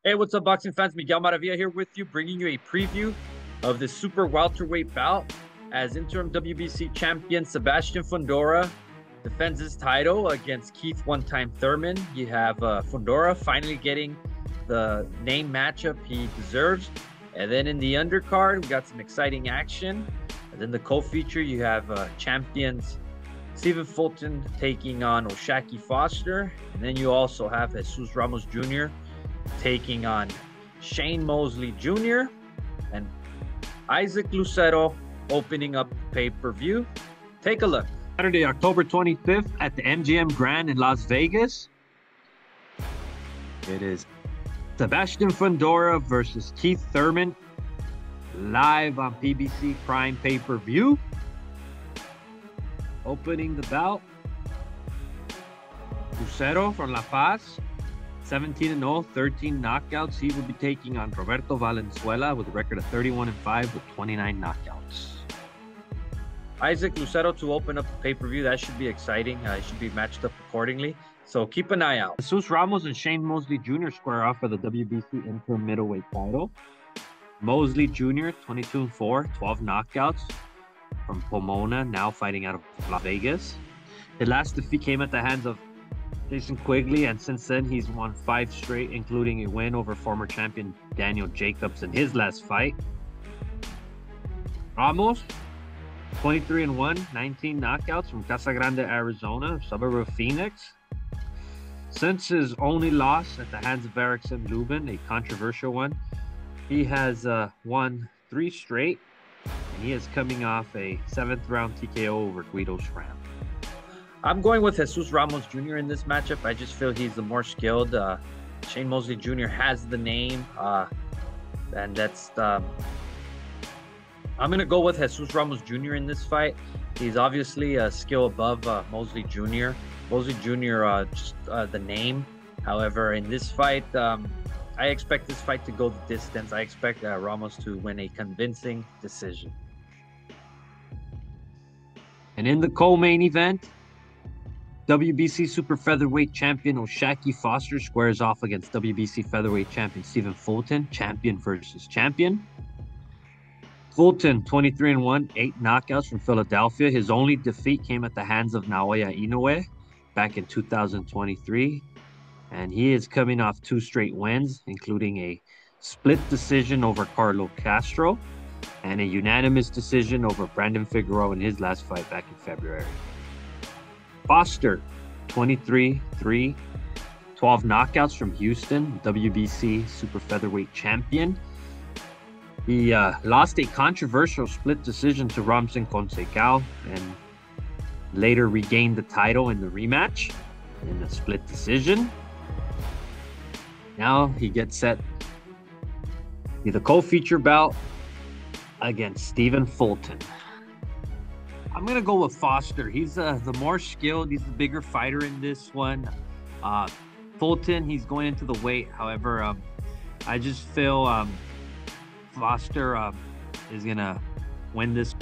Hey, what's up, boxing fans? Miguel Maravilla here with you, bringing you a preview of the super welterweight bout as interim WBC champion Sebastian Fundora defends his title against Keith one-time Thurman. You have Fundora finally getting the name matchup he deserves. And then in the undercard, we got some exciting action. And then the co-feature, you have champions Stephen Fulton taking on O'Shaquie Foster. And then you also have Jesus Ramos Jr. taking on Shane Mosley Jr. and Isaac Lucero opening up pay-per-view. Take a look. Saturday, October 25th at the MGM Grand in Las Vegas. It is Sebastian Fundora versus Keith Thurman live on PBC Prime pay-per-view. Opening the bout, Lucero from La Paz. 17-0, 13 knockouts. He will be taking on Roberto Valenzuela with a record of 31-5 with 29 knockouts. Isaac Lucero to open up the pay-per-view. That should be exciting. It should be matched up accordingly. So keep an eye out. Jesus Ramos and Shane Mosley Jr. square off for the WBC interim middleweight title. Mosley Jr. 22-4, 12 knockouts from Pomona, now fighting out of Las Vegas. His last defeat came at the hands of Jason Quigley, and since then he's won 5 straight, including a win over former champion Daniel Jacobs in his last fight. Ramos, 23-1, 19 knockouts from Casa Grande, Arizona, suburb of Phoenix. Since his only loss at the hands of Erickson Lubin, a controversial one, he has won 3 straight, and he is coming off a 7th round TKO over Guido Schramm. I'm going with Jesus Ramos Jr. in this matchup. I just feel he's the more skilled. Shane Mosley Jr. has the name, and that's I'm going to go with Jesus Ramos Jr. in this fight. He's obviously a skill above Mosley Jr. Mosley Jr. Just the name. However, in this fight, I expect this fight to go the distance. I expect Ramos to win a convincing decision. And in the co-main event, WBC Super Featherweight Champion O'Shaquie Foster squares off against WBC Featherweight Champion Stephen Fulton, champion versus champion. Fulton, 23-1, 8 knockouts from Philadelphia. His only defeat came at the hands of Naoya Inoue back in 2023. And he is coming off 2 straight wins, including a split decision over Carlo Castro and a unanimous decision over Brandon Figueroa in his last fight back in February. Foster, 23-3, 12 knockouts from Houston, WBC Super Featherweight Champion. He lost a controversial split decision to Ramsin Conceição and later regained the title in the rematch in a split decision. Now he gets set to the co-feature bout against Stephen Fulton. I'm going to go with Foster. He's the more skilled. He's the bigger fighter in this one. Fulton, he's going into the weight. However, I just feel Foster is going to win this.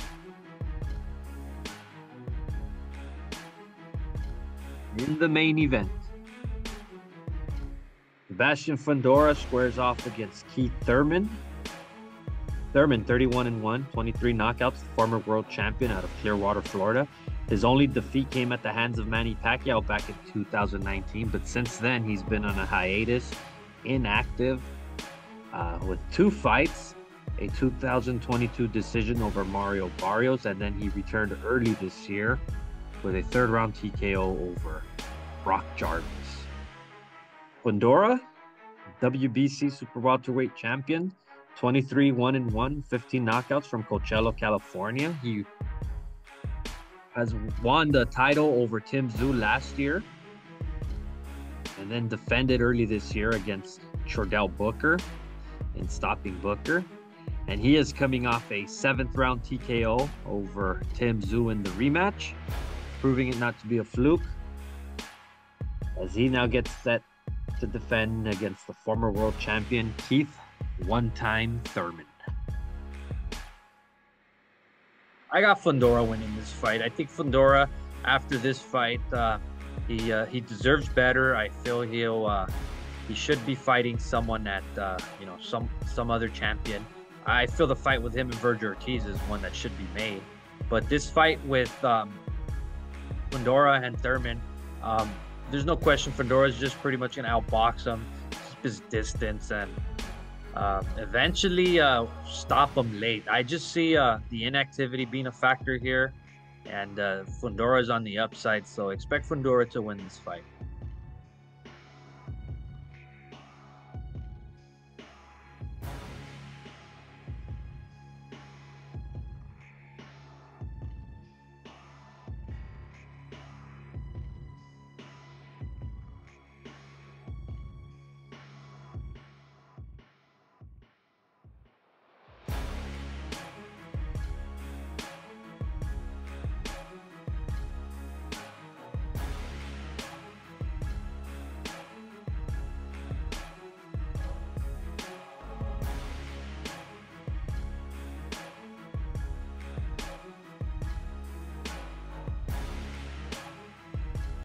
In the main event, Sebastian Fundora squares off against Keith Thurman. Thurman, 31-1, 23 knockouts, former world champion out of Clearwater, Florida. His only defeat came at the hands of Manny Pacquiao back in 2019, but since then he's been on a hiatus, inactive, with 2 fights, a 2022 decision over Mario Barrios, and then he returned early this year with a 3rd round TKO over Brock Jarvis. Fundora, WBC Super Welterweight Champion, 23-1-1, 15 knockouts from Coachella, California. He has won the title over Tim Tszyu last year and then defended early this year against Chordell Booker in stopping Booker. And he is coming off a 7th round TKO over Tim Tszyu in the rematch, proving it not to be a fluke, as he now gets set to defend against the former world champion Keith one-time Thurman. I got Fundora winning this fight. I think Fundora, after this fight, he deserves better. I feel He should be fighting someone at you know, some other champion. I feel the fight with him and Vergil Ortiz is one that should be made. But this fight with Fundora and Thurman, there's no question Fundora is just pretty much going to outbox him, keep his distance, and eventually stop him late. I just see the inactivity being a factor here, and Fundora is on the upside, so expect Fundora to win this fight.